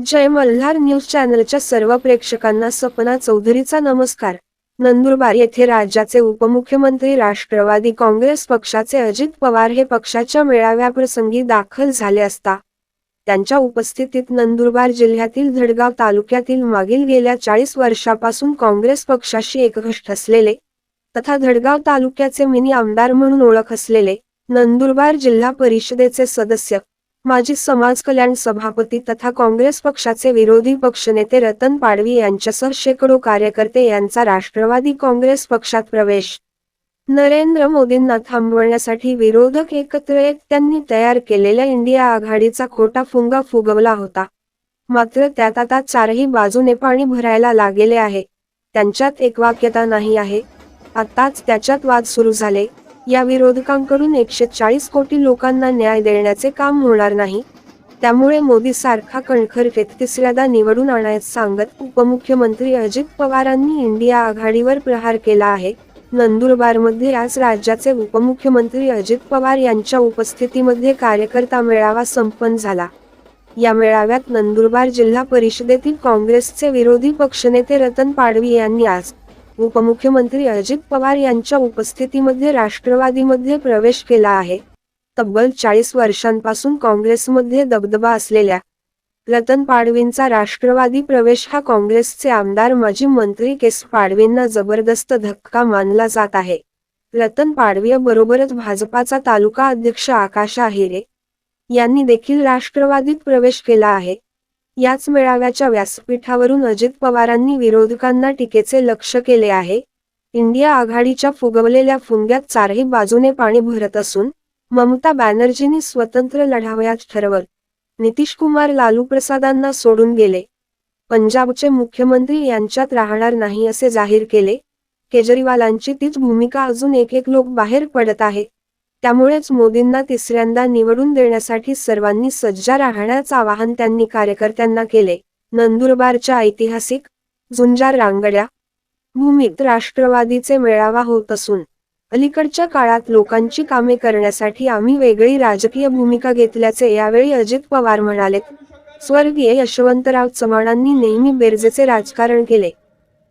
जय Malhar news चॅनलच्या सर्व प्रेक्षकांना सपना चौधरीचा नमस्कार। नंदुरबार येथे राज्याचे उपमुख्यमंत्री राष्ट्रवादी काँग्रेस पक्षाचे अजित पवार हे पक्षाच्या मेळाव्याप्रसंगी दाखल झाले असता त्यांच्या उपस्थितीत नंदुरबार जिल्ह्यातील धडगाव तालुक्यातील मागील गेल्या 40 वर्षापासून काँग्रेस पक्षाशी एकनिष्ठ असलेले तथा धडगाव तालुक्याचे मिनी आमदार म्हणून ओळख असलेले नंदुरबार जिल्हा परिषदेचे सदस्य, माजी समाज कल्याण सभापती तथा काँग्रेस पक्षाचे विरोधी पक्षनेते रतन पाडवी यांच्यासह शेकडो कार्यकर्ते यांचा राष्ट्रवादी काँग्रेस पक्षात प्रवेश। नरेंद्र मोदींना थांबवण्यासाठी विरोधक एकत्र येत त्यांनी तयार केलेल्या इंडिया आघाडीचा खोटा फुंगा फुगवला होता। मात्र त्यात आता चारही बाजूने पाणी भरायला लागले आहे। त्यांच्यात एकवाक्यता नाही आहे। आताच त्याच्यात वाद सुरू झाले। या विरोधकांकडून 140 कोटी लोकांना न्याय देण्याचे काम होणार नाही, त्यामुळे मोदी सारखा कणखर तिसऱ्यांदा निवडून आणायचं सांगत उपमुख्यमंत्री अजित पवारांनी इंडिया आघाडीवर प्रहार केला आहे। नंदुरबारमध्ये आज राज्याचे उपमुख्यमंत्री अजित पवार यांच्या उपस्थितीमध्ये कार्यकर्ता मेळावा संपन्न झाला। या मेळाव्यात नंदुरबार जिल्हा परिषदेतील काँग्रेसचे विरोधी पक्षनेते रतन पाडवी यांनी आज उपमुख्यमंत्री अजित पवार यांच्या उपस्थितीमध्ये राष्ट्रवादीमध्ये प्रवेश केला आहे। तब्बल 40 वर्षांपासून काँग्रेसमध्ये दबदबा असलेल्या रतन पाडवींचा राष्ट्रवादी प्रवेश हा काँग्रेसचे आमदार माजी मंत्री केस पाडवींना जबरदस्त धक्का मानला जात आहे। रतन पाडवी बरोबरच भाजपाचा तालुका अध्यक्ष आकाश आहिरे यांनी देखील राष्ट्रवादीत प्रवेश केला आहे। याच मेळाव्याच्या व्यासपीठावरून अजित पवारांनी विरोधकांना टीकेचे लक्ष्य केले आहे। इंडिया आघाडीच्या फुगवलेल्या फुंग्यात चारही बाजूने पाणी भरत असून ममता बॅनर्जींनी स्वतंत्र लढावयास ठरवलं। नितीश कुमार लालू प्रसादांना सोडून गेले। पंजाबचे मुख्यमंत्री यांच्यात राहणार नाही असे जाहीर केले। केजरीवालांची तीच भूमिका अजून एक लोक बाहेर पडत आहे। त्यामुळेच मोदींना तिसऱ्यांदा निवडून देण्यासाठी सर्वांनी सज्ज राहण्याचं आवाहन त्यांनी कार्यकर्त्यांना केले। नंदुरबारच्या ऐतिहासिक झुंजार रांगड्या भूमीत राष्ट्रवादीचे मेळावा होत असून अलीकडच्या काळात लोकांची कामे करण्यासाठी आम्ही वेगळी राजकीय भूमिका घेतल्याचे यावेळी अजित पवार म्हणाले। स्वर्गीय यशवंतराव चव्हाणांनी नेहमी बेरजेचे राजकारण केले।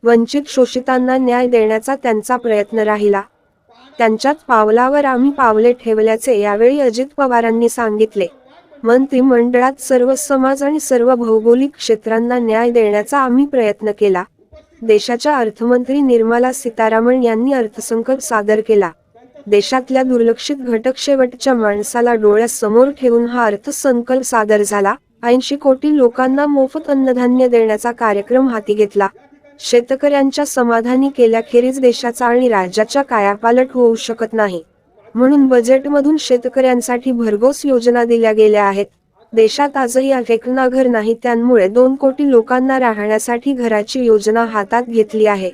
वंचित शोषितांना न्याय देण्याचा त्यांचा प्रयत्न राहिला। त्यांच्याच पावलावर आम्ही पावले ठेवल्याचे यावेळी अजित पवारांनी सांगितले। मंत्रिमंडळात सर्व समाज आणि सर्व भौगोलिक क्षेत्रांना न्याय देण्याचा आम्ही प्रयत्न केला। देशाच्या अर्थमंत्री निर्मला सीतारामन यांनी अर्थसंकल्प सादर केला। देशातल्या दुर्लक्षित घटक शेवटच्या माणसाला डोळ्यासमोर ठेवून हा अर्थसंकल्प सादर झाला। 80 कोटी लोकांना मोफत अन्नधान्य देण्याचा कार्यक्रम हाती घेतला। शेतकऱ्यांच्या समाधानी केल्याखेरीज देशाचा आणि राज्याचा कायापालट होऊ शकत नाही, म्हणून बजेटमधून शेतकऱ्यांसाठी भरघोस योजना दिल्या गेल्या आहेत। देशात आजही एकना घर नाही, त्यामुळे 2 कोटी लोकांना राहण्यासाठी घराची योजना हातात घेतली आहे।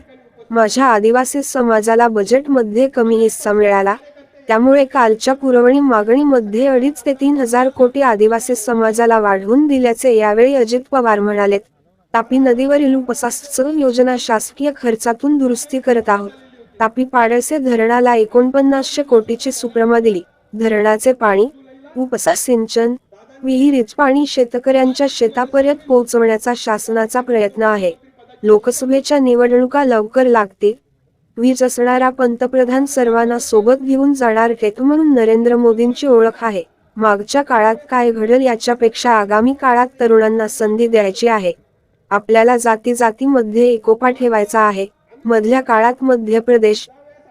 माझ्या आदिवासी समाजाला बजेटमध्ये कमी हिस्सा मिळाला, त्यामुळे कालच्या पुरवणी मागणीमध्ये 2.5 ते 3 हजार कोटी आदिवासी समाजाला वाढवून दिल्याचे यावेळी अजित पवार म्हणाले। तापी नदीवरील उपसा योजना शासकीय खर्चातून दुरुस्ती करत आहोत। तापी पाडळसे धरणाला 4900 कोटीची सुप्रमा दिली। धरणाचे पाणी, उपसा सिंचन, विहिरीच पाणी शेतकऱ्यांच्या शेतापर्यंत पोहोचवण्याचा शासनाचा प्रयत्न आहे। लोकसभेच्या निवडणुका लवकर लागतील। वीज असणारा पंतप्रधान सर्वांना सोबत घेऊन जाणार म्हणून नरेंद्र मोदींची ओळख आहे। मागच्या काळात काय घडलं याच्यापेक्षा आगामी काळात तरुणांना संधी द्यायची आहे। आपल्याला जाती-जातीमध्ये एकोपा ठेवायचा आहे। मधल्या काळात मध्य प्रदेश,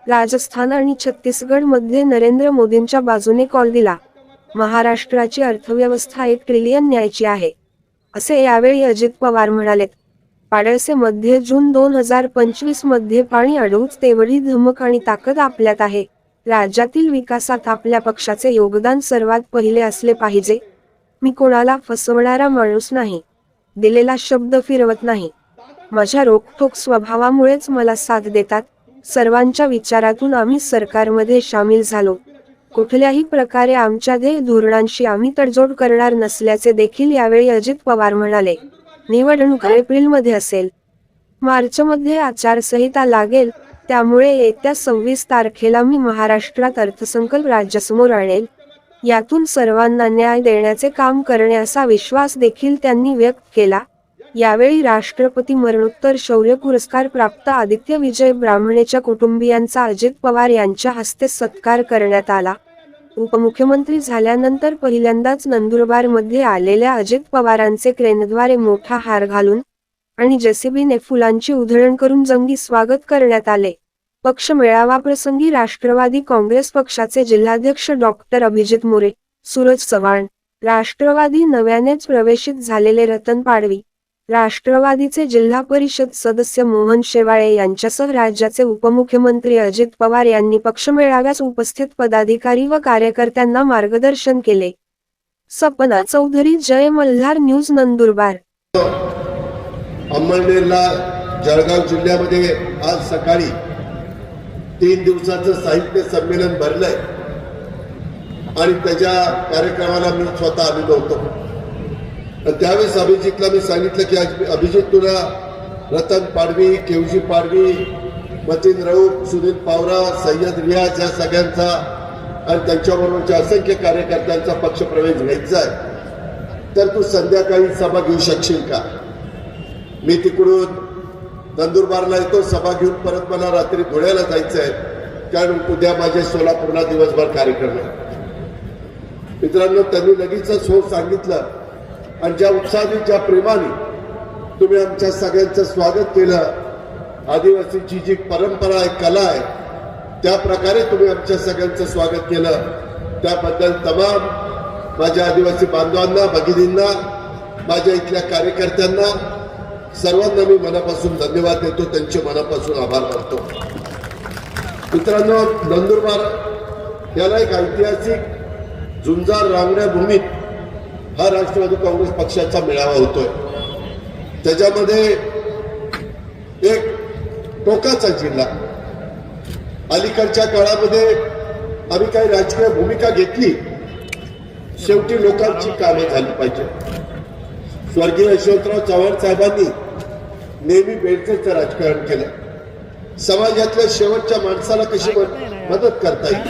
राजस्थान आणि छत्तीसगड मध्ये नरेंद्र मोदींच्या बाजूने कौल दिला। महाराष्ट्राची अर्थव्यवस्था 1 ट्रिलियन न्यायची आहे, असे यावेळी अजित पवार म्हणाले। पाडळसे मध्ये जून 2025 मध्ये पाणी अडवूच तेवढी धमक आणि ताकद आपल्यात आहे। राज्यातील विकासात आपल्या पक्षाचे योगदान सर्वात पहिले असले पाहिजे। मी कोणाला फसवणारा माणूस नाही, दिलेला शब्द फिरवत नाही। माझ्या रोखठोक स्वभावामुळेच मला साथ देतात। सर्वांच्या विचारातून आम्ही सरकारमध्ये सामील झालो। कुठल्याही प्रकारे आमच्या धोरणांशी आम्ही तडजोड करणार नसल्याचे देखील यावेळी अजित पवार म्हणाले। निवडणूक एप्रिलमध्ये असेल। मार्चमध्ये आचारसंहिता लागेल, त्यामुळे येत्या 26 तारखेला मी महाराष्ट्रात अर्थसंकल्प राज्यासमोर आणेल। यातून सर्वांना न्याय देण्याचे काम करणे असा विश्वास देखील त्यांनी व्यक्त केला। यावेळी राष्ट्रपती मरणोत्तर शौर्य पुरस्कार प्राप्त आदित्य विजय ब्राह्मणेच्या कुटुंबियांचा अजित पवार यांच्या हस्ते सत्कार करण्यात आला। उपमुख्यमंत्री झाल्यानंतर पहिल्यांदाच नंदुरबारमध्ये आलेल्या अजित पवारांचे क्रेनद्वारे मोठा हार घालून आणि जेसीबीने फुलांची उधळण करून जंगी स्वागत करण्यात आले। पक्ष मेळावाप्रसंगी राष्ट्रवादी काँग्रेस पक्षाचे जिल्हाध्यक्ष डॉक्टर अभिजित मोरे, सूरज चव्हाण, राष्ट्रवादी नव्यानेच प्रवेशित झालेले रतन पाडवी, राष्ट्रवादीचे जिल्हा परिषद सदस्य मोहन शेवाळे यांच्यासह राज्याचे उपमुख्यमंत्री अजित पवार यांनी पक्ष मेळाव्यास उपस्थित पदाधिकारी व कार्यकर्त्यांना मार्गदर्शन केले। सपना चौधरी, जय मल्हार न्यूज, नंदुरबार। अंमळनेरला जळगाव जिल्ह्यामध्ये आज सकाळी 3 दिवसाचं साहित्य संमेलन भरलंय आणि त्याच्या कार्यक्रमाला मी स्वतः आलेलो होतो। त्यावेळेस अभिजितला मी सांगितलं की अभिजित, तुला रतन पाडवी, केवजी पाडवी, मतीन राऊत, सुनील पावरा, सय्यद रियाज या सगळ्यांचा आणि त्यांच्याबरोबरच्या असंख्य कार्यकर्त्यांचा पक्षप्रवेश घ्यायचा आहे, तर तू संध्याकाळी सभा घेऊ शकशील का? मी तिकडून नंदुरबारला येतो, सभा घेऊन परत मला रात्री धुळ्याला जायचं आहे, कारण उद्या माझे सोलापूरला दिवसभर कार्यक्रम आहे। मित्रांनो, त्यांनी लगेचच हो सांगितलं आणि ज्या उत्साहाने, ज्या प्रेमाने तुम्ही आमच्या सगळ्यांचं स्वागत केलं, आदिवासीची जी परंपरा आहे, कला आहे, त्या प्रकारे तुम्ही आमच्या सगळ्यांचं स्वागत केलं, त्याबद्दल तमाम माझ्या आदिवासी बांधवांना, भगिनींना, माझ्या इथल्या कार्यकर्त्यांना, सर्वांना मी मनापासून धन्यवाद देतो, त्यांचे मनापासून आभार मानतो। मित्रांनो, नंदुरबार याला एक ऐतिहासिक झुंजार रांगण्या भूमीत हा राष्ट्रवादी काँग्रेस पक्षाचा मेळावा होतोय। त्याच्यामध्ये एक टोकाचा जिल्हा, अलीकडच्या काळामध्ये आम्ही काही राजकीय भूमिका घेतली, शेवटी लोकांची कामे झाली पाहिजे। स्वर्गीय यशवंतराव चव्हाण साहेबांनी नेहमी बेडचं राजकारण केलं। समाजातल्या शेवटच्या माणसाला कशी मदत करता येईल,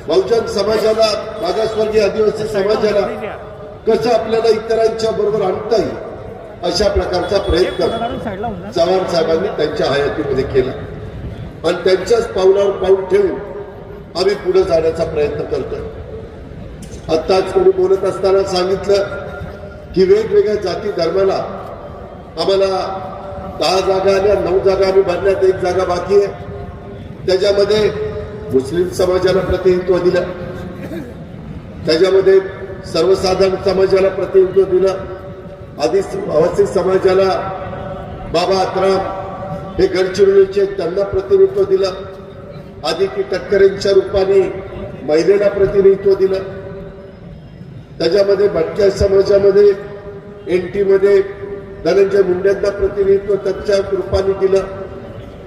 बहुजन समाजाला, मागासवर्गीय आदिवासी समाजाला कसं आपल्याला इतरांच्या बरोबर आणता येईल, अशा प्रकारचा प्रयत्न चव्हाण साहेबांनी त्यांच्या हयातीमध्ये केला आणि त्यांच्याच पावलावर पाऊल ठेवून आम्ही पुढे जाण्याचा प्रयत्न करतोय। आत्ताच कोणी बोलत असताना सांगितलं की वेगवेगळ्या जाती धर्माला आम्हाला 10 जागा आल्या, 9 जागा आम्ही भरण्यात, 1 जागा बाकी आहे। त्याच्यामध्ये मुस्लिम समाजाला प्रतिनिधित्व दिलं, त्याच्यामध्ये सर्वसाधारण समाजाला प्रतिनिधित्व दिलं, आदिवासी समाजाला बाबा आत्राम हे गडचिरोलीचे त्यांना प्रतिनिधित्व दिलं, आदिती तटकरेंच्या रूपाने महिलेला प्रतिनिधित्व दिलं, त्याच्यामध्ये भटक्या समाजामध्ये NT मध्ये धनंजय मुंडेंना प्रतिनिधित्व त्यांच्या रूपाने दिलं।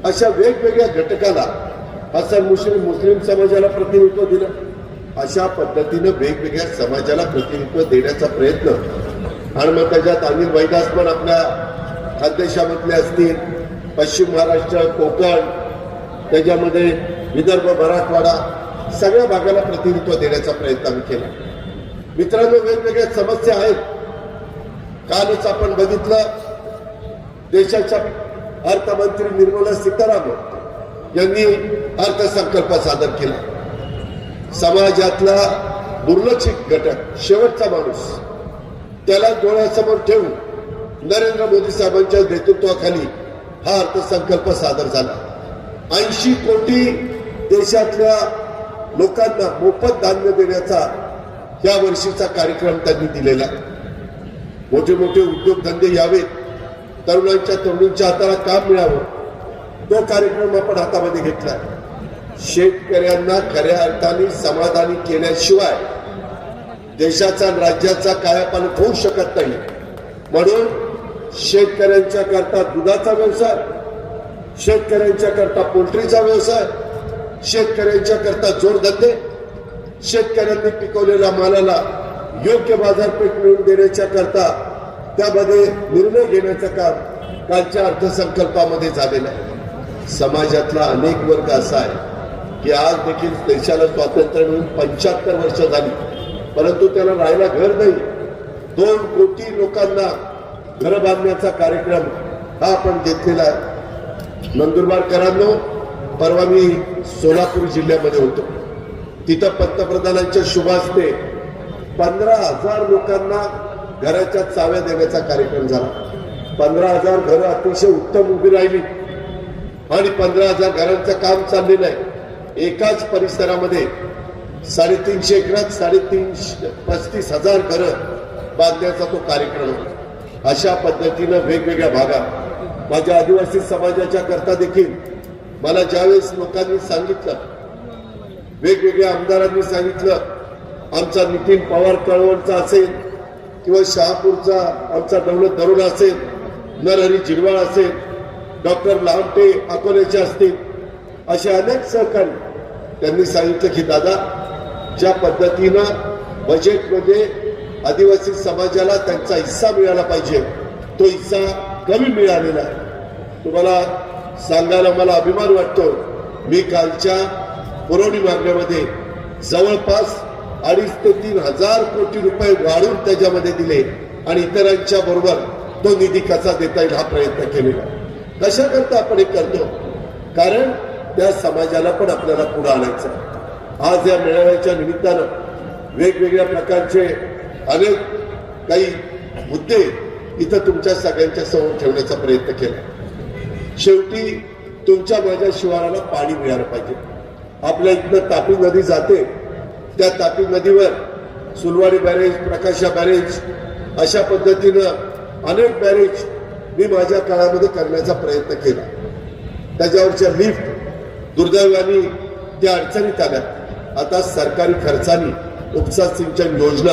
अशा वेगवेगळ्या घटकाला, असं मुस्लिम समाजाला प्रतिनिधित्व दिलं। अशा पद्धतीनं वेगवेगळ्या समाजाला प्रतिनिधित्व देण्याचा प्रयत्न, आणि मग त्याच्यात अनिल वैदास पण आपल्या खानदेशामधले असतील, पश्चिम महाराष्ट्र, कोकण, त्याच्यामध्ये विदर्भ, मराठवाडा, सगळ्या भागाला प्रतिनिधित्व देण्याचा प्रयत्न आम्ही केला। मित्रांनो, वेगवेगळ्या समस्या आहेत। कालच आपण बघितलं, देशाच्या अर्थमंत्री निर्मला सीतारामन यांनी अर्थसंकल्प सादर केला। समाजातला दुर्लक्षित घटक, शेवटचा माणूस, त्याला डोळ्यासमोर ठेवून नरेंद्र मोदी साहेबांच्या नेतृत्वाखाली हा अर्थसंकल्प सादर झाला। 80 कोटी देशातल्या लोकांना मोफत धान्य देण्याचा या वर्षीचा कार्यक्रम त्यांनी दिलेला। मोठे मोठे उद्योगधंदे यावेत, तरुणींच्या हाताला काम मिळावं, तो कार्यक्रम आपण हातामध्ये घेतला। शेतकऱ्यांना खऱ्या अर्थाने समाधानी केल्याशिवाय देशाचा आणि राज्याचा कायापालट होऊ शकत नाही। म्हणून शेतकऱ्यांच्या करता दुधाचा व्यवसाय, शेतकऱ्यांच्या करता पोल्ट्रीचा व्यवसाय, शेतकऱ्यांच्या करता जोडधंदे, शेतकऱ्यांनी पिकवलेल्या मालाला योग्य बाजारपेठ मिळवून देण्याच्या करता त्यामध्ये निर्णय घेण्याचं काम कालच्या अर्थसंकल्पामध्ये झालेलं आहे। समाजातला अनेक वर्ग असा आहे की आज देखील देशाला स्वातंत्र्य मिळून 75 वर्ष झाली, परंतु त्याला राहायला घर नाही. 2 कोटी लोकांना घर बांधण्याचा कार्यक्रम हा आपण घेतलेला आहे. नंदुरबारकरांनो, परवा मी सोलापूर जिल्ह्यामध्ये होतो. तिथं पंतप्रधानांच्या शुभ हस्ते 15,000 लोकांना घराच्या चाव्या देण्याचा कार्यक्रम झाला. 15,000 घरं अतिशय उत्तम उभी राहिली आणि 15,000 घरांचं काम चाललेलं आहे. एकाच परिसरामध्ये 350 एकरात 35,000 घरं बांधण्याचा तो कार्यक्रम आहे. अशा पद्धतीनं वेगवेगळ्या भागात माझ्या आदिवासी समाजाच्या करता देखील मला ज्यावेळेस लोकांनी सांगितलं, वेगवेगळ्या आमदारांनी सांगितलं, आमचा नितीन पवार कळवणचा असेल किंवा शहापूरचा आमचा दौलत दरोडा असेल, नरहरी जिरवाळ असेल, डॉक्टर लामटे अकोल्याचे असतील, असे अनेक सहकारी, त्यांनी सांगितलं की दादा, ज्या पद्धतीनं बजेटमध्ये आदिवासी समाजाला त्यांचा हिस्सा मिळाला पाहिजे, तो हिस्सा कमी मिळालेला आहे. तुम्हाला सांगायला मला अभिमान वाटतो, मी कालच्या पुरवणी मागण्यामध्ये जवळपास 2,500 ते 3,000 कोटी रुपये वाढवून त्याच्यामध्ये दिले आणि इतरांच्या बरोबर तो निधी कसा देता येईल हा प्रयत्न केलेला. कशा करता आपण हे करतो? कारण त्या समाजाला पण आपल्याला पुढे आणायचं. आज या मेळाव्याच्या निमित्तानं वेगवेगळ्या प्रकारचे अनेक काही मुद्दे इथं तुमच्या सगळ्यांच्या समोर ठेवण्याचा प्रयत्न केला. शेवटी तुमच्या माझ्या शिवाराला पाणी मिळालं पाहिजे. आपल्या इथनं तापी नदी जाते, त्या तापी नदीवर सुलवाडी बॅरेज, प्रकाशा बॅरेज, अशा पद्धतीनं अनेक बॅरेज मी माझ्या काळामध्ये करण्याचा प्रयत्न केला. त्याच्यावरच्या लिफ्ट दुर्दैवाने त्या अडचणीत आल्या. आता सरकारी खर्चाने उपसा सिंचन योजना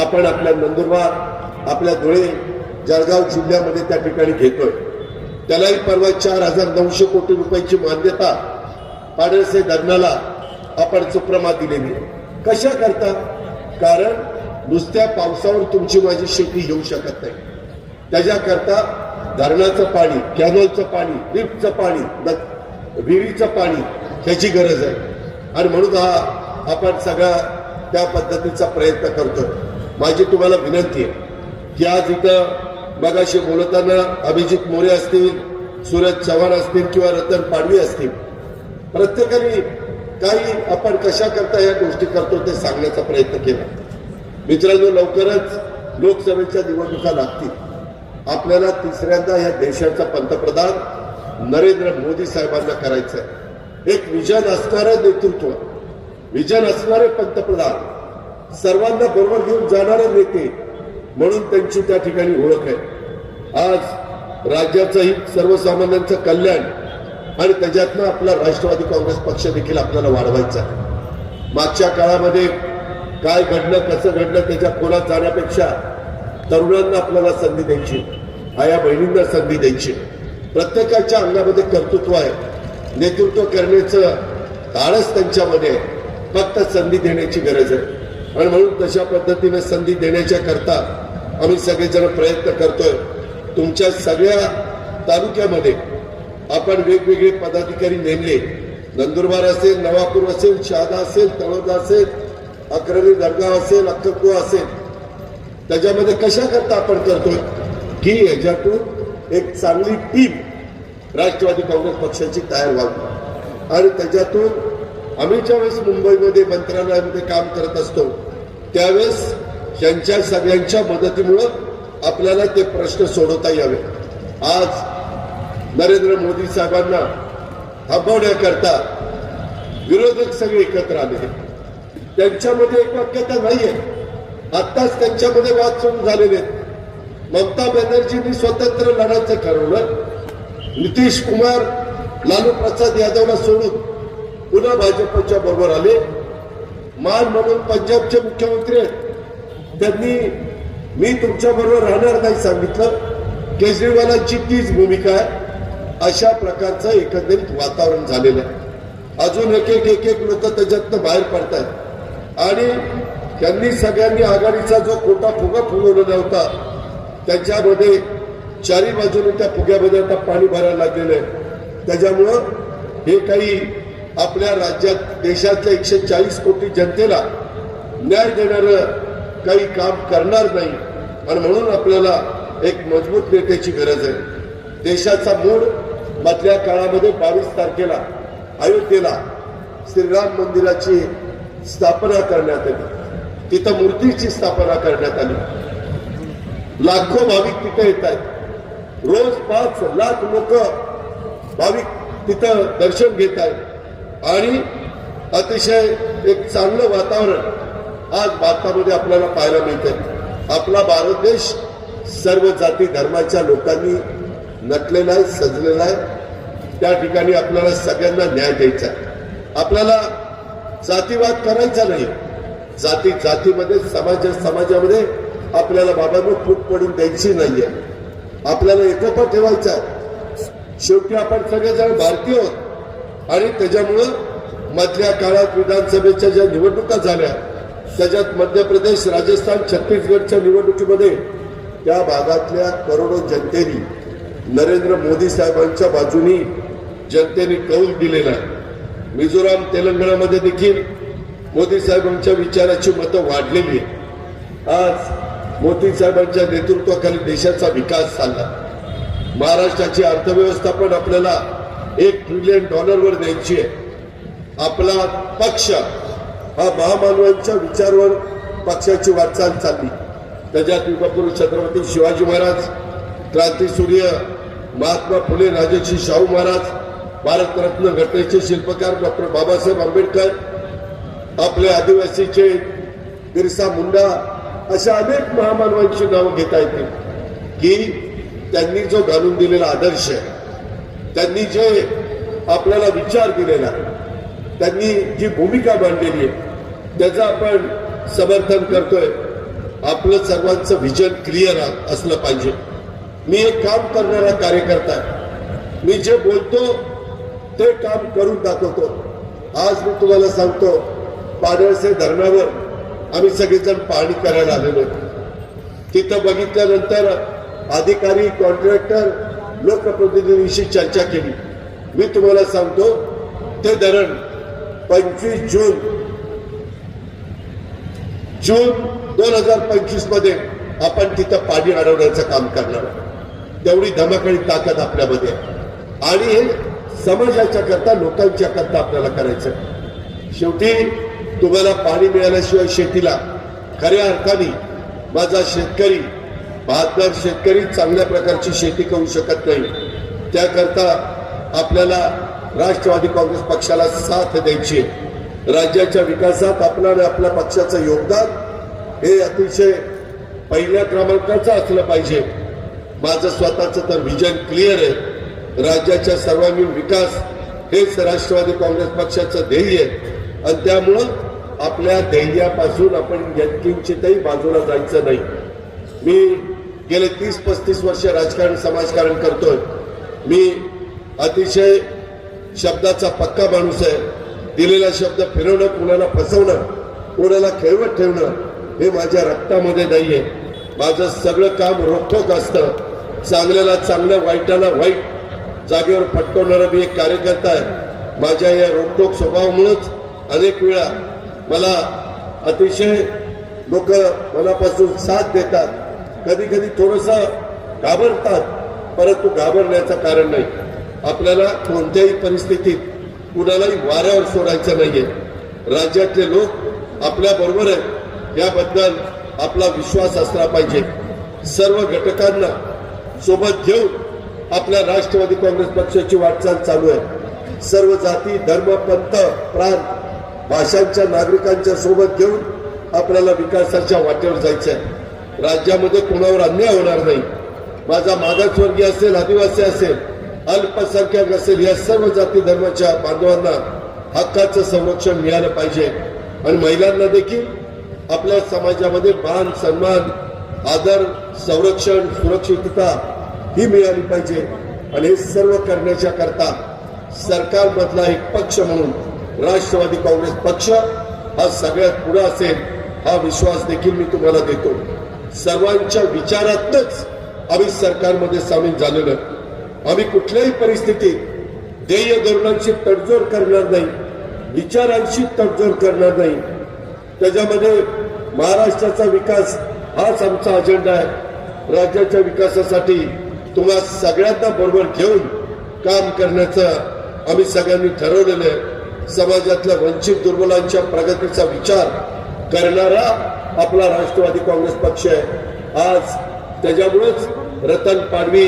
आपण आपल्या नंदुरबार, आपल्या धुळे, जळगाव जिल्ह्यामध्ये त्या ठिकाणी घेतोय. त्यालाही परवा 4,900 कोटी रुपयाची मान्यता पाडळसे धरणाला आपण सुप्रमा दिलेली. कशा करता? कारण नुसत्या पावसावर तुमची माझी शेती येऊ शकत नाही. त्याच्याकरता धरणाचं पाणी, कॅनलचं पाणी, लिफ्टचं पाणी, विहिरीचं पाणी ह्याची गरज आहे. आणि म्हणून हा आपण सगळा त्या पद्धतीचा प्रयत्न करतोय. माझी तुम्हाला विनंती आहे की आज इथं मगाशी बोलताना अभिजित मोरे असतील, सूरज चव्हाण असतील किंवा रतन पाडवी असतील, प्रत्येकाने काही आपण कशा करता या गोष्टी करतो ते सांगण्याचा प्रयत्न केला. मित्रांनो, लवकरच लोकसभेच्या निवडणुका लागतील. आपल्याला तिसऱ्यांदा या देशाचा पंतप्रधान नरेंद्र मोदी साहेबांना करायचं आहे. एक विजन असणारं नेतृत्व, विजन असणारे पंतप्रधान, सर्वांना बरोबर घेऊन जाणारे नेते म्हणून त्यांची त्या ठिकाणी ओळख आहे. आज राज्याचं हित, सर्वसामान्यांचं कल्याण आणि त्याच्यातनं आपला राष्ट्रवादी काँग्रेस पक्ष देखील आपल्याला वाढवायचा आहे. मागच्या काळामध्ये काय घडलं, कसं घडलं त्याच्या खोलात जाण्यापेक्षा तरुणांना आपल्याला संधी द्यायची, आया बहिणींना संधी द्यायची. प्रत्येकाच्या अंगामध्ये कर्तृत्व आहे, नेतृत्व करण्याचं धाडस त्यांच्यामध्ये आहे. फक्त संधी देण्याची गरज आहे. आणि म्हणून तशा पद्धतीने संधी देण्याच्या करता आम्ही सगळेजण प्रयत्न करतोय. तुमच्या सगळ्या तालुक्यामध्ये आपण वेगवेगळे पदाधिकारी नेमले. नंदुरबार असेल, नवापूर असेल, शहादा असेल, तळोदा असेल, अक्राणी दर्गाव असेल, अक्कलकुवा असेल, त्याच्यामध्ये कशा करता आपण करतोय की याच्यातून एक चांगली टीम राष्ट्रवादी काँग्रेस पक्षाची तयार व्हावी. आणि त्याच्यातून आम्ही ज्यावेळेस मुंबईमध्ये मंत्रालयामध्ये काम करत असतो त्यावेळेस त्यांच्या सगळ्यांच्या मदतीमुळं आपल्याला ते प्रश्न सोडवता यावे. आज नरेंद्र मोदी साहेबांना थांबवण्याकरता विरोधक सगळे एकत्र आले. त्यांच्यामध्ये एकवाक्यता नाहीये. आत्ताच त्यांच्यामध्ये वाद सुरू झालेले आहेत. ममता बॅनर्जींनी स्वतंत्र लढायचं ठरवलं. नितीश कुमार लालू प्रसाद यादवला सोडून पुन्हा भाजपच्या बरोबर आले. मान म्हणून पंजाबचे मुख्यमंत्री आहेत, त्यांनी मी तुमच्या बरोबर राहणार नाही सांगितलं. केजरीवालांची तीच भूमिका आहे. अशा प्रकारचं एकंदरीत वातावरण झालेलं आहे. अजून एक लोक त्याच्यातनं बाहेर पडतात आणि त्यांनी सगळ्यांनी आघाडीचा जो खोटा फुगा फुगवलेला होता त्याच्यामध्ये चारी बाजूने त्या फुग्यामध्ये आता पाणी भरायला लागलेलं आहे. त्याच्यामुळं हे काही आपल्या राज्यात, देशातल्या 140 कोटी जनतेला न्याय देणारं काही काम करणार नाही. आणि म्हणून आपल्याला एक मजबूत नेत्याची गरज आहे. देशाचा मूळ मधल्या काळामध्ये 22 तारखेला अयोध्येला श्रीराम मंदिराची स्थापना करण्यात आली. तिथं मूर्तीची स्थापना करण्यात आली. लाखो भाविक तिथे येत आहेत. रोज 5 लाख लोक भाविक तिथं दर्शन घेत आहेत. आणि अतिशय एक चांगलं वातावरण आज भारतामध्ये आपल्याला पाहायला मिळतंय. आपला भारत देश सर्व जाती धर्माच्या लोकांनी नटलेला आहे, सजलेला आहे. त्या ठिकाणी आपल्याला सगळ्यांना न्याय द्यायचा आहे. आपल्याला जातीवाद करायचा नाही. जातीमध्ये समाजामध्ये आपल्याला बाबांनो फूट पडून द्यायची नाहीये. आपल्याला एकोपा ठेवायचा आहे. शेवटी आपण सगळेजण भारतीय आहोत. आणि त्याच्यामुळं मधल्या काळात विधानसभेच्या ज्या निवडणुका झाल्या त्याच्यात मध्य प्रदेश, राजस्थान, छत्तीसगडच्या निवडणुकीमध्ये त्या भागातल्या करोडो जनतेने नरेंद्र मोदी साहेबांच्या बाजूनी जनतेने कौल दिलेला आहे. मिझोराम, तेलंगणामध्ये देखील मोदी साहेबांच्या विचाराची मतं वाढलेली आहे. आज मोदी साहेबांच्या नेतृत्वाखाली देशाचा विकास चालला. महाराष्ट्राची अर्थव्यवस्था पण आपल्याला $1 ट्रिलियन वर द्यायची आहे. आपला पक्ष हा महामानवांच्या विचारावर पक्षाची वाटचाल चालली. त्याच्यात युगपुरुष छत्रपती शिवाजी महाराज, क्रांतीसूर्य महात्मा फुले राजर्षी शाहू महाराज, भारतरत्न घटनेचे शिल्पकार डॉक्टर बाबासाहेब आंबेडकर, आपले आदिवासीचे बिरसा मुंडा, अशा अनेक महामानवांची नावं घेता येतील की त्यांनी जो घालून दिलेला आदर्श आहे, त्यांनी जे आपल्याला विचार दिलेला, त्यांनी जी भूमिका मांडलेली आहे त्याचं आपण समर्थन करतोय. आपलं सर्वांचं व्हिजन क्लिअर असलं पाहिजे. मी एक काम करणारा कार्यकर्ता आहे. मी जे बोलतो ते काम करून दाखवतो. आज मी तुम्हाला सांगतो, पाडळसे धरणावर आम्ही सगळेजण पाहणी करायला आलेलो. तिथं बघितल्यानंतर अधिकारी, कॉन्ट्रॅक्टर, लोकप्रतिनिधींशी चर्चा केली. मी तुम्हाला सांगतो, ते धरण 25 जून 2025 मध्ये आपण तिथं पाणी अडवण्याचं काम करणार. तेवढी धमाकडी ताकद आपल्यामध्ये आहे. आणि हे समाजाच्या करता, लोकांच्या करता आपल्याला करायचं. शेवटी तुम्हाला पाणी मिळाल्याशिवाय शेतीला खऱ्या अर्थाने माझा शेतकरी, बहादर शेतकरी चांगल्या प्रकारची शेती करू शकत नाही. त्याकरता आपल्याला राष्ट्रवादी काँग्रेस पक्षाला साथ द्यायची. राज्याच्या विकासात आपल्या आणि आपल्या पक्षाचं योगदान हे अतिशय पहिल्या क्रमांकाचं असलं पाहिजे. माझं स्वतःचं तर व्हिजन क्लिअर आहे. राज्याच्या सर्वांगीण विकास हेच राष्ट्रवादी काँग्रेस पक्षाचं ध्येय आहे. आणि त्यामुळं आपल्या ध्येयापासून आपण यत्किंचितही बाजूला जायचं नाही. मी गेले 30-35 वर्ष राजकारण, समाजकारण करतोय. मी अतिशय शब्दाचा पक्का माणूस आहे. दिलेला शब्द फिरवणं, कुणाला फसवणं, कोणाला खेळवत ठेवणं हे माझ्या रक्तामध्ये नाहीये. माझं सगळं काम रोखोक असतं. चांगल्याला चांगलं, वाईटाला वाईट जागेवर फटकवणारा मी एक कार्यकर्ता आहे. माझ्या या रोखोक स्वभावामुळेच अनेक वेळा मला अतिशय लोक मनापासून साथ देतात. कधी कधी थोडंसं घाबरतात, परंतु घाबरण्याचं कारण नाही. आपल्याला कोणत्याही परिस्थितीत कुणालाही वाऱ्यावर सोडायचं नाहीये. राज्यातले लोक आपल्या बरोबर आहेत याबद्दल आपला विश्वास असला पाहिजे. सर्व घटकांना सोबत घेऊन आपल्या राष्ट्रवादी काँग्रेस पक्षाची वाटचाल चालू आहे. सर्व जाती, धर्म, पंथ, प्रांत, भाषांच्या नागरिकांच्या सोबत घेऊन आपल्याला विकासाच्या वाटेवर जायचं आहे. राज्यामध्ये कोणावर अन्याय होणार नाही. माझा मागासवर्गीय असेल, आदिवासी असेल, अल्पसंख्याक असेल, या सर्व जाती धर्माच्या बांधवांना हक्काचं संरक्षण मिळालं पाहिजे. आणि महिलांना देखील आपल्या समाजामध्ये मान, सन्मान, आदर, संरक्षण, सुरक्षितता ही मिळाली पाहिजे. आणि हे सर्व करण्याच्या करता सरकारमधला एक पक्ष म्हणून राष्ट्रवादी काँग्रेस पक्ष हा सगळ्यात पुढे असेल हा विश्वास देखील मी तुम्हाला देतो. सर्वांच्या विचारातच आम्ही सरकारमध्ये सामील झालेलो. आम्ही कुठल्याही परिस्थितीत ध्येय धोरणांची तडजोड करणार नाही, विचारांची तडजोड करणार नाही. त्याच्यामध्ये महाराष्ट्राचा विकास हाच आमचा अजेंडा आहे. राज्याच्या विकासासाठी तुम्हा सगळ्यांना बरोबर घेऊन काम करण्याचं आम्ही सगळ्यांनी ठरवलेलं आहे. समाजातल्या वंचित दुर्बलांच्या प्रगतीचा विचार करणारा आपला राष्ट्रवादी काँग्रेस पक्ष आहे. आज त्याच्यामुळेच रतन पाडवी,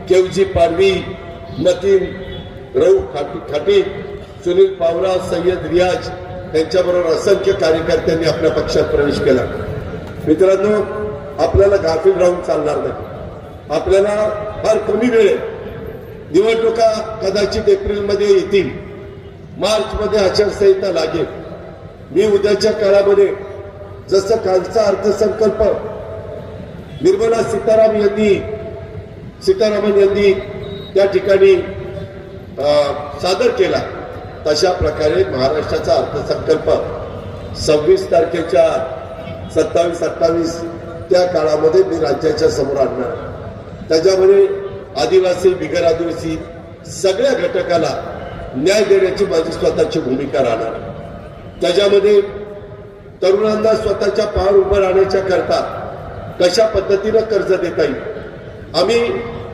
केवजी पाडवी, मतीन रऊ खाटी, सुनील पावरा, सय्यद रियाज यांच्याबरोबर असंख्य कार्यकर्त्यांनी आपल्या पक्षात प्रवेश केला. मित्रांनो, आपल्याला गाफील राहून चालणार नाही. आपल्याला फार कमी वेळ आहे. निवडणुका कदाचित एप्रिलमध्ये येतील, मार्चमध्ये आचारसंहिता लागेल. मी उद्याच्या काळामध्ये जसं कालचा अर्थसंकल्प निर्मला सीतारामन यांनी त्या ठिकाणी सादर केला, तशा प्रकारे महाराष्ट्राचा अर्थसंकल्प 26 तारखेच्या 27-28 त्या काळामध्ये मी राज्याच्या समोर आणणार. त्याच्यामध्ये आदिवासी, बिगर आदिवासी सगळ्या घटकाला न्याय देण्याची माझी स्वतःची भूमिका राहणार. त्याच्यामध्ये तरुणांना स्वतःच्या पायावर उभं राहण्याच्या करता कशा पद्धतीनं कर्ज देता येईल. आम्ही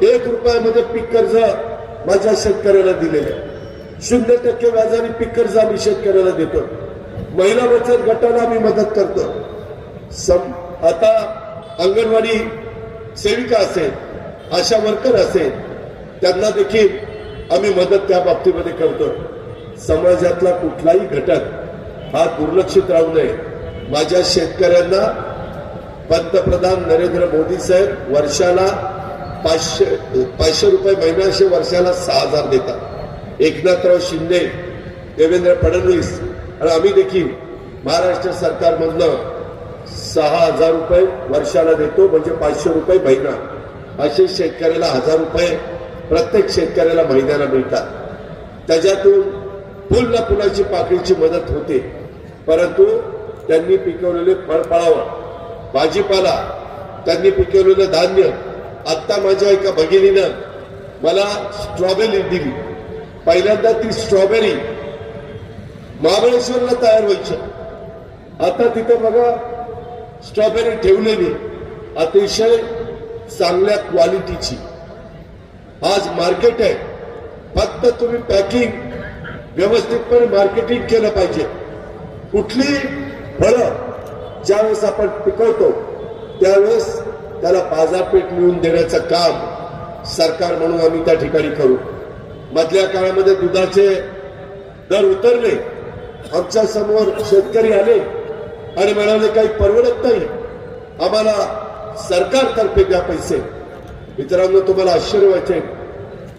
1 रुपयामध्ये पीक कर्ज माझ्या शेतकऱ्याला दिलेलं आहे. 0% व्याजाने पीक कर्ज आम्ही शेतकऱ्याला देतो. महिला बचत गटाला आम्ही मदत करतो. आता अंगणवाडी सेविका असेल, आशा वर्कर असेल, त्यांना देखील आम्ही मदत त्या बाबतीमध्ये करतो. समाजातला कुठलाही घटक हा दुर्लक्षित राहू नये. माझ्या शेतकऱ्यांना पंतप्रधान नरेंद्र मोदी साहेब वर्षाला 500 रुपये महिन्याचे वर्षाला 6,000 देतात. एकनाथराव शिंदे, देवेंद्र फडणवीस आणि आम्ही देखील महाराष्ट्र सरकारमधनं 6,000 रुपये वर्षाला देतो, म्हणजे 500 रुपये महिना. असे शेतकऱ्याला 1,000 रुपये प्रत्येक शेतकऱ्याला महिन्याला मिळतात. त्याच्यातून फुलाची पाकळीची मदत होते. परंतु त्यांनी पिकवलेले फळफळावळ, भाजीपाला, त्यांनी पिकवलेलं धान्य. आता माझ्या एका भगिनीनं मला स्ट्रॉबेरी दिली. पहिल्यांदा ती स्ट्रॉबेरी महाबळेश्वरला तयार व्हायची. आता तिथे बघा स्ट्रॉबेरी ठेवलेली अतिशय चांगल्या क्वालिटीची. आज मार्केट आहे, फक्त तुम्ही पॅकिंग व्यवस्थितपणे मार्केटिंग केलं पाहिजे. कुठली फळं ज्यावेळेस आपण पिकवतो त्यावेळेस त्याला बाजारपेठ मिळवून देण्याचं काम सरकार म्हणून आम्ही त्या ठिकाणी करू. मधल्या काळामध्ये दुधाचे दर उतरले. आमच्या समोर शेतकरी आले आणि म्हणाले काही परवडत नाही, आम्हाला सरकारतर्फे द्या पैसे. मित्रांनो, तुम्हाला आश्चर्य वाटेल,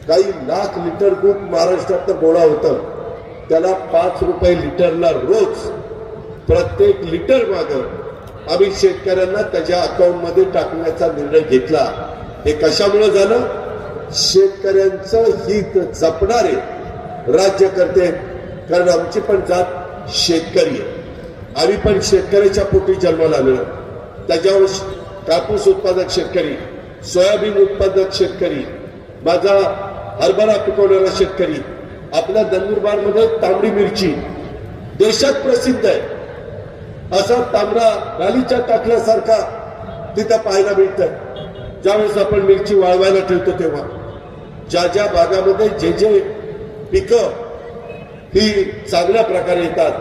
काही लाख लिटर दूध महाराष्ट्रात गोळा होतं, त्याला 5 रुपये लिटरला रोज प्रत्येक लिटर मागं आम्ही शेतकऱ्यांना त्याच्या अकाउंटमध्ये टाकण्याचा निर्णय घेतला. हे कशामुळे झालं? शेतकऱ्यांचं हित जपणारे राज्यकर्ते, कारण आमची पण जात शेतकरी आहे. आम्ही पण शेतकऱ्याच्या पोटी जन्माला आलेलो. त्याच्यावर कापूस उत्पादक शेतकरी, सोयाबीन उत्पादक शेतकरी, माझा हरभरा पिकवणारा शेतकरी. आपल्या नंदुरबारमध्ये तांबडी मिरची देशात प्रसिद्ध आहे. असा तांबडा गालीच्या टाकल्यासारखा तिथं पाहायला मिळतं. ज्यावेळेस आपण मिरची वाळवायला ठेवतो तेव्हा ज्या ज्या भागामध्ये जे जे पिकं ही चांगल्या प्रकारे येतात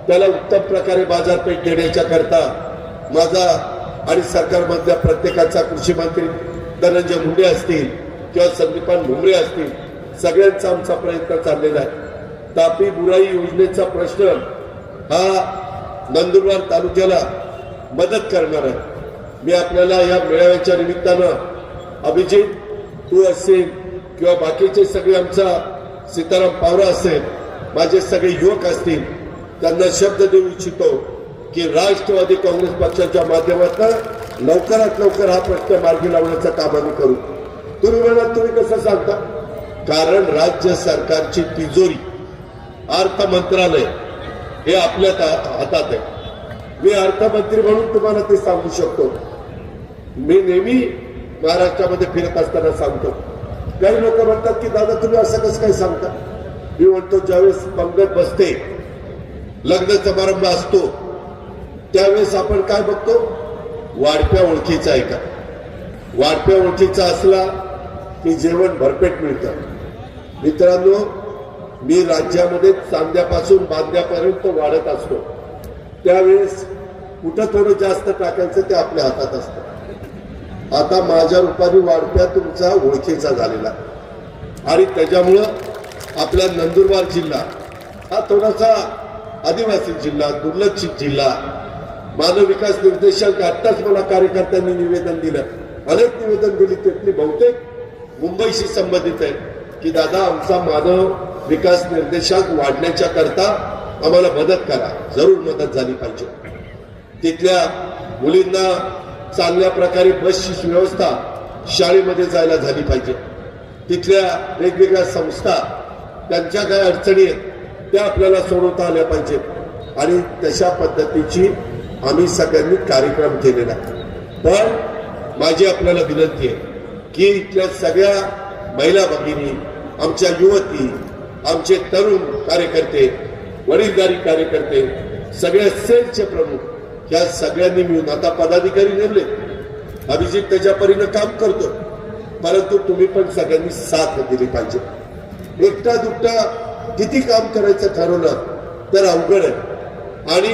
त्याला उत्तम प्रकारे बाजारपेठ देण्याच्या करता माझा आणि सरकारमधल्या प्रत्येकाचा, कृषी मंत्री धनंजय मुंडे असतील किंवा संदीपान भुमरे असतील, सगळ्यांचा आमचा प्रयत्न चाललेला आहे. तापी बुराई योजनेचा प्रश्न हा नंदुरबार तालुक्याला मदत करणार आहे. मी आपल्याला या मेळाव्याच्या निमित्तानं अभिजित तू असेल किंवा बाकीचे सगळे आमचा सीताराम पावरा असेल, माझे सगळे युवक असतील, त्यांना शब्द देऊ इच्छितो की राष्ट्रवादी काँग्रेस पक्षाच्या माध्यमातून लवकरात लवकर हा प्रश्न मार्गी लावण्याचं काम आम्ही करू. तुम्ही म्हणा तुम्ही कसं सांगता? कारण राज्य सरकारची तिजोरी, अर्थ मंत्रालय हे आपल्या हातात आहे. मी अर्थमंत्री म्हणून तुम्हाला ते सांगू शकतो. मी नेहमी महाराष्ट्रामध्ये फिरत असताना सांगतो. काही लोक म्हणतात की दादा तुम्ही असं कसं काय सांगता? मी म्हणतो ज्यावेळेस पंगत बसते, लग्न समारंभ असतो, त्यावेळेस आपण काय बघतो, वाढप्या ओळखीचा आहे का? वाढप्या ओळखीचा असला की जेवण भरपेट मिळतं. मित्रांनो, मी राज्यामध्ये चांद्यापासून बांध्यापर्यंत वाढत असतो, त्यावेळेस कुठं थोडं जास्त टाकायचं ते आपल्या हातात असतं. आता माझ्या रूपाने वाढप्या तुमचा ओळखीचा झालेला आणि त्याच्यामुळं आपला नंदुरबार जिल्हा हा थोडासा आदिवासी जिल्हा, दुर्लक्षित जिल्हा. मानव विकास निर्देशांक आत्ताच मला कार्यकर्त्यांनी निवेदन दिलं, अनेक निवेदन दिली, त्यातली बहुतेक मुंबईशी संबंधित आहे की दादा आमचा मानव विकास निर्देशांक वाढण्याच्या करता आम्हाला मदत करा. जरूर मदत झाली पाहिजे. तिथल्या मुलींना चांगल्या प्रकारे बसची व्यवस्था शाळेमध्ये जायला झाली पाहिजे. तिथल्या वेगवेगळ्या संस्था त्यांच्या काय अडचणी आहेत त्या आपल्याला सोडवता आल्या पाहिजेत आणि तशा पद्धतीची आम्ही सगळ्यांनी कार्यक्रम केलेला. पण माझी आपल्याला विनंती आहे की इथल्या सगळ्या महिला भगिनी, आमच्या युवती, आमचे तरुण कार्यकर्ते, वडीलधारी कार्यकर्ते, सगळ्या सेलचे प्रमुख या सगळ्यांनी मिळून, आता पदाधिकारी नेमले, अभिजित त्याच्या परीनं काम करतो, परंतु तुम्ही पण सगळ्यांनी साथ दिली पाहिजे. एकटा दुकटा किती काम करायचं ठरवलं तर अवघड आहे. आणि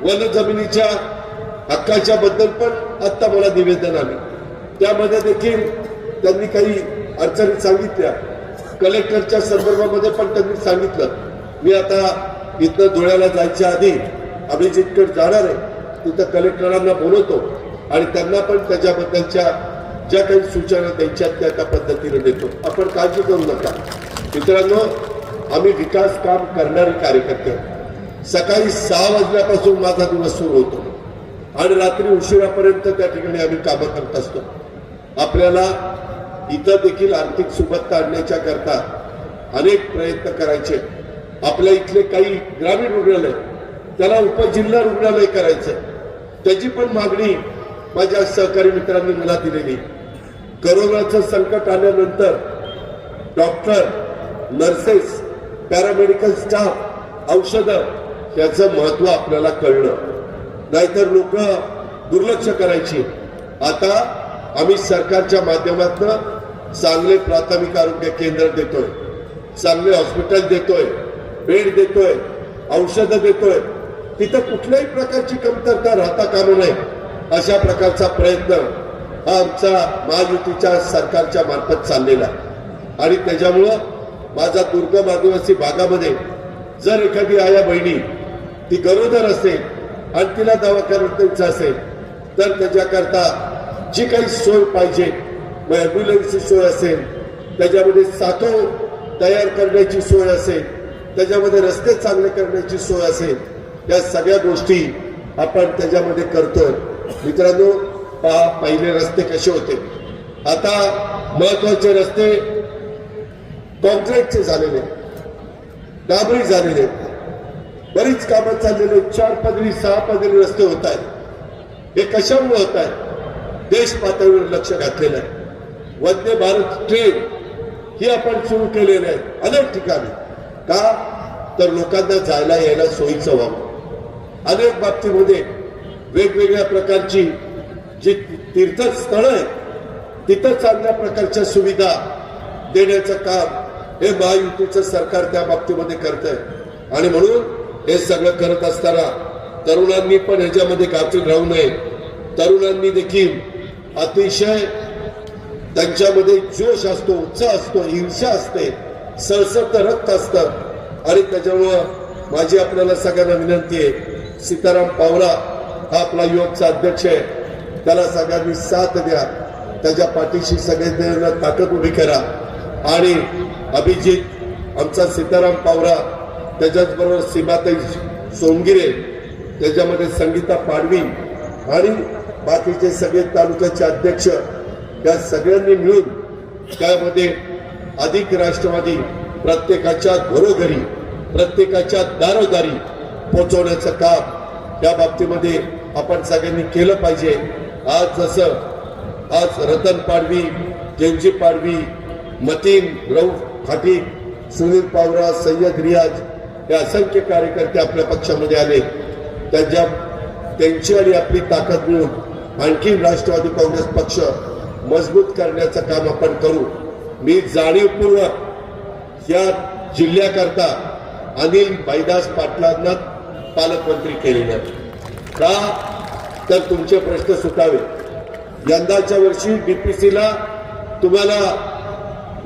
वन जमिनीच्या हक्काच्या बद्दल पण आता मला निवेदन आले, त्यामध्ये देखील त्यांनी काही अडचणी सांगितल्या. कलेक्टरच्या संदर्भामध्ये पण त्यांनी सांगितलं. मी आता इथनं धुळ्याला जायच्या आधी अभिजितकडे जाणार आहे, तिथं कलेक्टरांना बोलवतो आणि त्यांना पण त्याच्याबद्दलच्या ज्या काही सूचना द्यायच्या त्या पद्धतीने देतो. आपण काळजी करू नका मित्रांनो, आम्ही विकास काम करणारे कार्यकर्ते. सकाळी 6 वाजल्यापासून माझा दिवस सुरू होतो आणि रात्री उशिरापर्यंत त्या ठिकाणी आम्ही कामं करत असतो. आपल्याला इथं देखील आर्थिक सुबत्ता आणण्याच्या करता अनेक प्रयत्न करायचे. आपल्या इथले काही ग्रामीण रुग्णालय त्याला उपजिल्हा रुग्णालय करायचं, त्याची पण मागणी माझ्या सहकारी मित्रांनी मला दिलेली. करोनाचं संकट आल्यानंतर डॉक्टर, नर्सेस, पॅरामेडिकल स्टाफ, औषधं याचं महत्व आपल्याला कळलं, नाहीतर लोक दुर्लक्ष करायची. आता आम्ही सरकारच्या माध्यमातून चांगले प्राथमिक आरोग्य केंद्र देतोय, चांगले हॉस्पिटल देतोय, बेड देतोय, औषधं देतोय. तिथं कुठल्याही प्रकारची कमतरता राहता कामा नये अशा प्रकारचा प्रयत्न हा आमचा महायुतीच्या सरकारच्या मार्फत चाललेला आहे. आणि त्याच्यामुळं माझा दुर्गम आदिवासी भागामध्ये जर एखादी आया बहिणी ती गरोदर असेल आणि तिला दवाखान्यात द्यायचा असेल तर त्याच्याकरता जी काही सोय पाहिजे, मग ॲम्ब्युलन्सची सोय असेल, त्याच्यामध्ये साठो तयार करण्याची सोय असेल, त्याच्यामध्ये रस्ते चांगले करण्याची सोय असेल, या सगळ्या गोष्टी आपण त्याच्यामध्ये करतोय. मित्रांनो, पहा पहिले रस्ते कसे होते, आता महत्वाचे रस्ते कॉन्क्रीटचे झालेले, डांबरी झालेले, बरीच कामं चाललेले, 4 पदरी 6 पदरी रस्ते होत आहेत. हे कशामुळे होत आहे? देश पातळीवर लक्ष घातलेलं आहे. वंदे भारत ट्रेन ही आपण सुरू केलेली आहे अनेक ठिकाणी. का तर लोकांना जायला यायला सोयीचं व्हावं. अनेक बाबतीमध्ये वेगवेगळ्या प्रकारची जी तीर्थस्थळं आहेत तिथं चांगल्या प्रकारच्या सुविधा देण्याचं काम हे महायुतीचं सरकार त्या बाबतीमध्ये करतंय. आणि म्हणून हे सगळं करत असताना तरुणांनी पण ह्याच्यामध्ये गाफील राहू नये. तरुणांनी देखील अतिशय त्यांच्यामध्ये जोश असतो, उत्साह असतो, ईर्ष्या असते, सळसळत रक्त असतं. आणि त्याच्यामुळं माझी आपल्याला सगळ्यांना विनंती आहे, सीताराम पावरा हा आपला युवकचा अध्यक्ष आहे, त्याला सगळ्यांनी साथ द्या, त्याच्या पाठीशी सगळ्यांना ताकद उभी करा. आणि अभिजित आमचा सीताराम पावरा, त्याच्याचबरोबर सीमाताई सोमगिरे, त्याच्यामध्ये संगीता पाडवी आणि बाकीचे सगळे तालुक्याचे अध्यक्ष, या सगळ्यांनी मिळून त्यामध्ये अधिक राष्ट्रवादी प्रत्येकाच्या घरोघरी, प्रत्येकाच्या दारोदारी पोहोचवण्याचं काम या बाबतीमध्ये आपण सगळ्यांनी केलं पाहिजे. आज जसं आज रतन पाडवी, केमजी पाडवी, मतीन, रऊफ खाटी, सुनील पावरा, सय्यद रियाज हे असंख्य कार्यकर्ते आपल्या पक्षामध्ये आले. त्यांच्या त्यांची आणि आपली ताकद मिळून आणखी राष्ट्रवादी काँग्रेस पक्ष मजबूत करण्याचं काम आपण करू. मी जाणीवपूर्वक या जिल्ह्याकरता अनिल भाईदास पाटलांना पालकमंत्री केलेलं का, तर तुमचे प्रश्न सुटावे. यंदाच्या वर्षी बीपीसीला तुम्हाला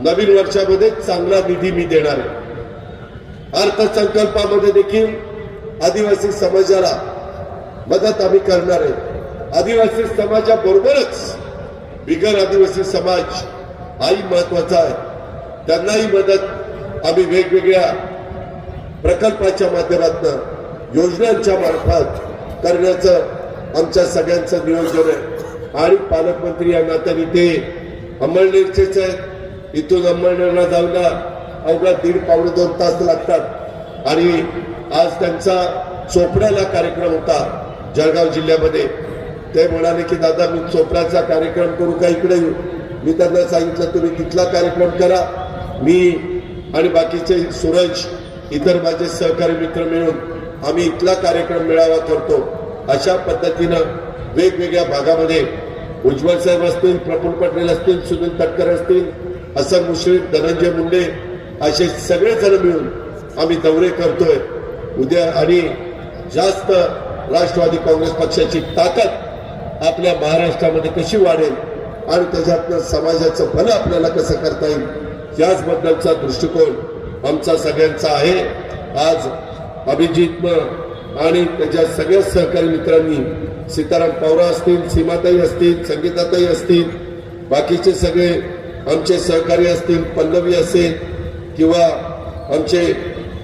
नवीन वर्षामध्ये चांगला निधी मी देणार आहे. अर्थसंकल्पामध्ये देखील आदिवासी समाजाला मदत आम्ही करणार आहे. आदिवासी समाजाबरोबरच बिगर आदिवासी समाज हाही महत्वाचा आहे. त्यांनाही मदत आम्ही वेगवेगळ्या प्रकल्पाच्या माध्यमातून योजनांच्या मार्फत करण्याचं आमच्या सगळ्यांचं नियोजन आहे. आणि पालकमंत्री या नात्याने ते अंमळनेरचेच आहेत. इथून अंमळनेरला जायला अवघा 1.5-2 तास लागतात. आणि आज त्यांचा चोपड्याला कार्यक्रम होता जळगाव जिल्ह्यामध्ये. ते म्हणाले की दादा मी चोपड्याचा कार्यक्रम करू का इकडे येऊ. मी त्यांना सांगितलं तुम्ही तिथला कार्यक्रम करा, मी आणि बाकीचे सूरज इतर माझे सहकारी मित्र मिळून आम्ही इथला कार्यक्रम मेळावा करतो. अशा पद्धतीनं वेगवेगळ्या भागामध्ये उज्ज्वल साहेब असतील, प्रफुल्ल पटेल असतील, सुनील तटकर असतील, हसन मुश्रीफ, धनंजय मुंडे असे सगळेजण मिळून आम्ही दौरे करतोय उद्या. आणि जास्त राष्ट्रवादी काँग्रेस पक्षाची ताकद आपल्या महाराष्ट्रामध्ये कशी वाढेल आणि त्याच्यातनं समाजाचं भलं आपल्याला कसं करता येईल याचबद्दलचा दृष्टिकोन आमचा सगळ्यांचा आहे. आज अभिजितनं आणि त्याच्या सगळ्या सहकारी मित्रांनी सीताराम पवार असतील, सीमाताई असतील, संगीताताई असतील, बाकीचे सगळे आमचे सहकारी असतील, पल्लवी असेल किंवा आमचे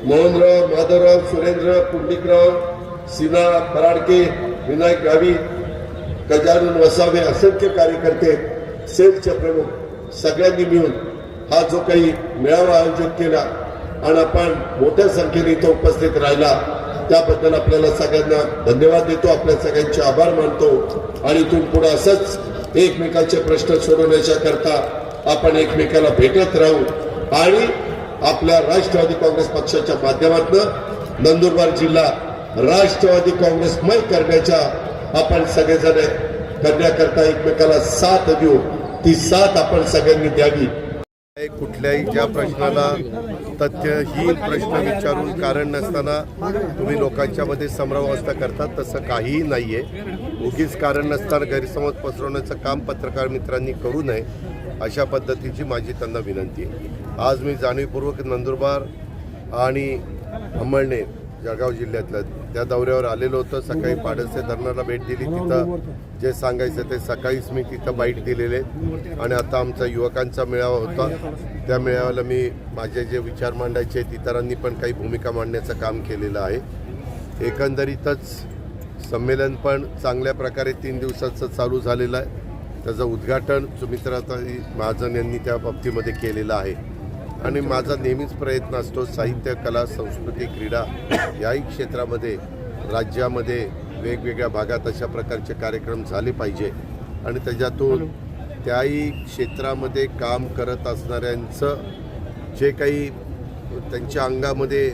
मोहनराव, माधवराव, सुरेंद्र, पुंडलिकराव, सिन्हा, फराडके, विनायक गावी, गजानन वसावे, असंख्य कार्यकर्ते, सेलचे प्रमुख सगळ्यांनी मिळून हा जो काही मेळावा आयोजित केला आणि आपण मोठ्या संख्येने इथं उपस्थित राहिला त्याबद्दल आपल्याला सगळ्यांना धन्यवाद देतो. आपल्या सगळ्यांचे आभार मानतो. आणि इथून पुढे असंच एकमेकांचे प्रश्न सोडवण्याच्या करता आपण एकमेकाला भेटत राहू आणि आपल्या राष्ट्रवादी काँग्रेस पक्षाच्या माध्यमातून नंदुरबार जिल्हा राष्ट्रवादी काँग्रेसमय करण्याच्या आपण सगळेजण करण्याकरता एकमेकाला साथ देऊ. ती साथ आपण सगळ्यांनी द्यावी. कुठल्याही ज्या प्रश्नाला तथ्यहीन प्रश्न विचारून कारण नसताना तुम्ही लोकांच्या मध्ये संभ्रमावस्था करतात तसं काहीही नाहीये. उगीच कारण नसताना गैरसमज पसरवण्याचं काम पत्रकार मित्रांनी करू नये अशा पद्धतीची माझी त्यांना विनंती आहे. आज मी जाणीवपूर्वक नंदुरबार आणि अंमळनेर जळगाव जिल्ह्यातल्या त्या दौऱ्यावर आलेलो होतो. सकाळी पाडसे धरणाला भेट दिली. तिथं जे सांगायचं ते सकाळीच मी तिथं बाईट दिलेले आणि आता आमचा युवकांचा मेळावा होता. त्या मेळाव्याला मी माझे जे विचार मांडायचे आहेत इतरांनी पण काही भूमिका मांडण्याचं काम केलेलं आहे. एकंदरीतच संमेलन पण चांगल्या प्रकारे 3 दिवसाचं चालू झालेलं आहे. त्याचं उद्घाटन सुमित्राताई महाजन यांनी त्या बाबतीमध्ये केलेलं आहे. आणि माझा नेहमीच प्रयत्न असतो साहित्य, कला, संस्कृती, क्रीडा याही क्षेत्रामध्ये राज्यामध्ये वेगवेगळ्या भागात अशा प्रकारचे कार्यक्रम झाले पाहिजे आणि त्याच्यातून त्याही क्षेत्रामध्ये काम करत असणाऱ्यांचं जे काही त्यांच्या अंगामध्ये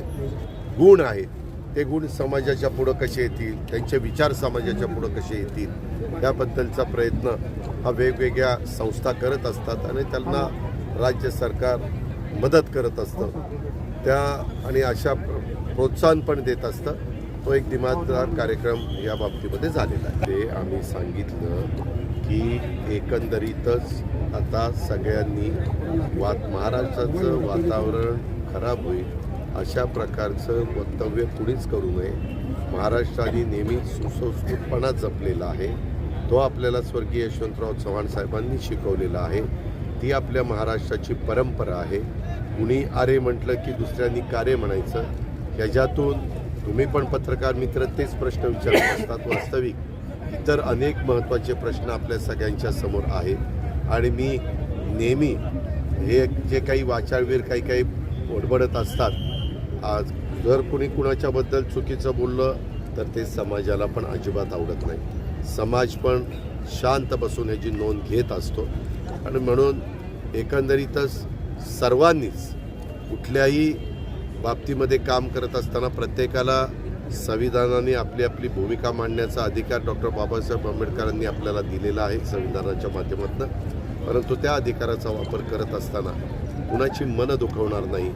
गुण आहेत ते गुण समाजाच्या पुढं कसे येतील, त्यांचे विचार समाजाच्या पुढं कसे येतील याबद्दलचा प्रयत्न हा वेगवेगळ्या संस्था करत असतात आणि त्यांना राज्य सरकार मदत करत असतं त्या आणि अशा प्रोत्साहन पण देत असतं. तो एक दिमागदार कार्यक्रम या बाबतीमध्ये झालेला आहे. ते आम्ही सांगितलं की एकंदरीतच आता सगळ्यांनी महाराष्ट्राचं वातावरण खराब होईल अशा प्रकारचं वक्तव्य कुणीच करू नये. महाराष्ट्राने नेहमी सुसंस्कृतपणा जपलेला आहे. तो आपल्याला स्वर्गीय यशवंतराव चव्हाण साहेबांनी शिकवलेला आहे. ती आपल्या महाराष्ट्राची परंपरा आहे. कुणी आरे म्हटलं की दुसऱ्यांनी कारे म्हणायचं. ह्याच्यातून तुम्ही पण पत्रकार मित्र तेच प्रश्न विचारत असतात. वास्तविक इतर अनेक महत्त्वाचे प्रश्न आपल्या सगळ्यांच्या समोर आहेत आणि मी नेहमी हे जे काही वाचाळवीर काही बडबडत असतात, आज जर कुणी कुणाच्याबद्दल चुकीचं बोललं तर ते समाजाला पण अजिबात आवडत नाही. समाज पण शांत बसून ह्याची नोंद घेत असतो आणि म्हणून एकंदरीतच सर्वांनीच कुठल्याही बाबतीमध्ये काम करत असताना प्रत्येकाला संविधानाने आपली आपली भूमिका मांडण्याचा अधिकार डॉक्टर बाबासाहेब आंबेडकरांनी आपल्याला दिलेला आहे संविधानाच्या माध्यमातून. परंतु त्या अधिकाराचा वापर करत असताना कुणाची मनं दुखवणार नाही.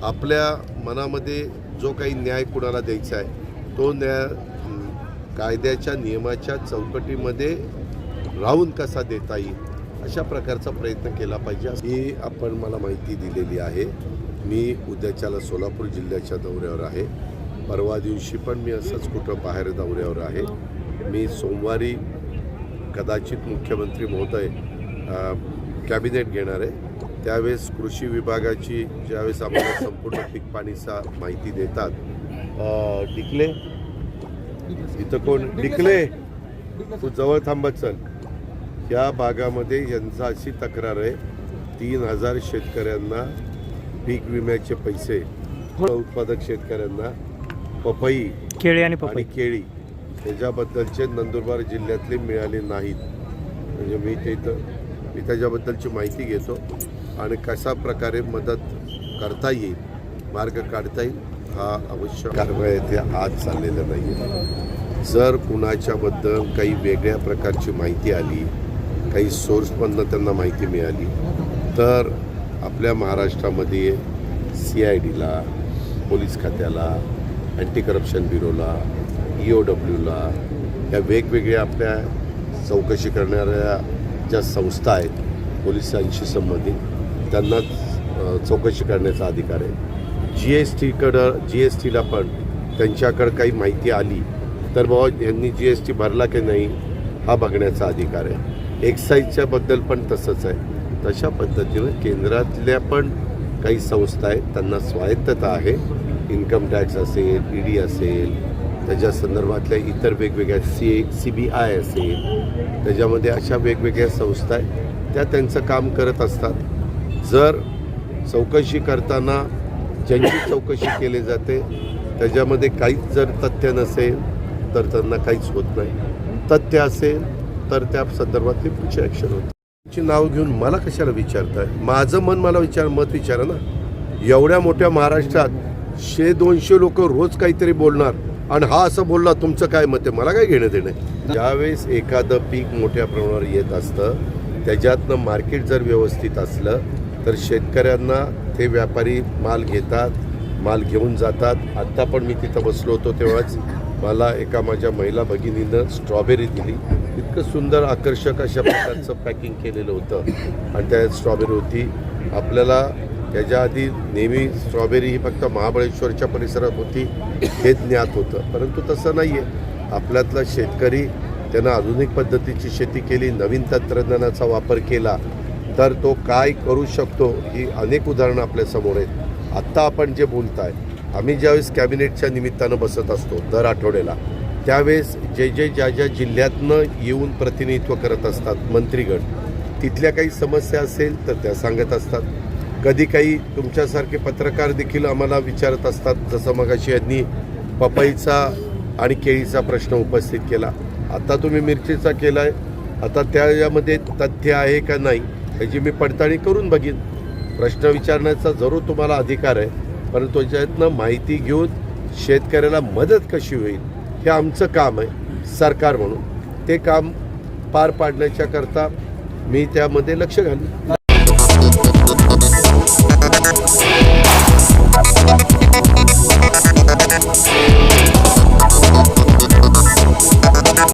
आपल्या मनामध्ये जो काही न्याय कुणाला द्यायचा आहे तो न्याय कायद्याच्या नियमाच्या चौकटीमध्ये राहून कसा देता येईल अशा प्रकारचा प्रयत्न केला पाहिजे. ही आपण मला माहिती दिलेली आहे. मी उद्याच्याला सोलापूर जिल्ह्याच्या दौऱ्यावर आहे. परवा दिवशी पण मी असंच कुठं बाहेर दौऱ्यावर आहे. मी सोमवारी कदाचित मुख्यमंत्री महोदय कॅबिनेट घेणार आहे. त्यावेळेस कृषी विभागाची ज्यावेळेस आम्हाला संपूर्ण पीक पाणीचा माहिती देतात. डिकले इथं कोण डिकले तू जवळ थांबत चल. या भागामध्ये यांचा अशी तक्रार आहे 3000 शेतकऱ्यांना पीक विम्याचे पैसे उत्पादक शेतकऱ्यांना पपई केळी आणि केळी त्याच्याबद्दलचे नंदुरबार जिल्ह्यातले मिळाले नाहीत. म्हणजे मी त्याच्याबद्दलची माहिती घेतो आणि कशा प्रकारे मदत करता येईल मार्ग काढता येईल हा अवश्य कारवाई येथे आज चाललेला नाही आहे. जर कुणाच्याबद्दल काही वेगळ्या प्रकारची माहिती आली काही सोर्समधनं त्यांना माहिती मिळाली तर आपल्या महाराष्ट्रामध्ये CIDला पोलीस खात्याला अँटी करप्शन ब्युरोला EOWला या वेगवेगळ्या आपल्या चौकशी करणाऱ्या ज्या संस्था आहेत पोलिसांशी संबंधित त्यांना चौकशी करण्याचा अधिकार आहे. GSTला पण त्यांच्याकडं काही माहिती आली तर बाबा यांनी GST भरला की नाही हा बघण्याचा अधिकार आहे. एक्साईजच्या बद्दल पण तसंच आहे. तशा पद्धतीनं केंद्रातल्या पण काही संस्था आहेत त्यांना स्वायत्तता आहे. इन्कम टॅक्स असेल ED असेल त्याच्या संदर्भातल्या इतर वेगवेगळ्या CBI असेल त्याच्यामध्ये अशा वेगवेगळ्या संस्था आहेत त्या त्यांचं काम करत असतात. जर चौकशी करताना ज्यांची चौकशी केली जाते त्याच्यामध्ये काहीच जर तथ्य नसेल तर त्यांना काहीच होत नाही. तथ्य असेल तर त्या संदर्भातली पुढची ॲक्शन होते. ची नाव घेऊन मला कशाला विचारताय? माझं मन मला मत विचारा ना. एवढ्या मोठ्या महाराष्ट्रात 100-200 लोक रोज काहीतरी बोलणार आणि हा असं बोलला तुमचं काय मत आहे मला काय घेणं देणं. ज्यावेळेस एखादं पीक मोठ्या प्रमाणावर येत असतं त्याच्यातनं मार्केट जर व्यवस्थित असलं तर शेतकऱ्यांना ते व्यापारी माल घेतात माल घेऊन जातात. आत्ता पण मी तिथं बसलो होतो तेव्हाच मला एका माझ्या महिला भगिनीनं स्ट्रॉबेरी दिली. इतकं सुंदर आकर्षक अशा प्रकारचं पॅकिंग केलेलं होतं आणि त्या स्ट्रॉबेरी होती. आपल्याला त्याच्या आधी नेहमी स्ट्रॉबेरी ही फक्त महाबळेश्वरच्या परिसरात होती हे ज्ञात होतं. परंतु तसं नाही आहे. आपल्यातला शेतकरी त्यानं आधुनिक पद्धतीची शेती केली नवीन तंत्रज्ञानाचा वापर केला तर तो काय करू शकतो ही अनेक उदाहरणं आपल्यासमोर आहेत. आत्ता आपण जे बोलताय आम्ही ज्यावेळेस कॅबिनेटच्या निमित्तानं बसत असतो दर आठवड्याला त्यावेळेस ज्या जिल्ह्यातनं येऊन प्रतिनिधित्व करत असतात मंत्रीगण तिथल्या काही समस्या असेल तर त्या सांगत असतात. कधी काही तुमच्यासारखे पत्रकार देखील आम्हाला विचारत असतात. जसं मगाशी यांनी पपईचा आणि केळीचा प्रश्न उपस्थित केला. आता तुम्ही मिरचीचा केला आहे. आता त्यामध्ये तथ्य आहे का नाही याची मी पडताळणी करून बघीन. प्रश्न विचारण्याचा जरूर तुम्हाला अधिकार आहे परंतु त्याच्यातनं माहिती घेऊन शेतकऱ्याला मदत कशी होईल हे आमचं काम आहे सरकार म्हणून. ते काम पार पाडण्याच्या करता मी त्यामध्ये लक्ष घालेन.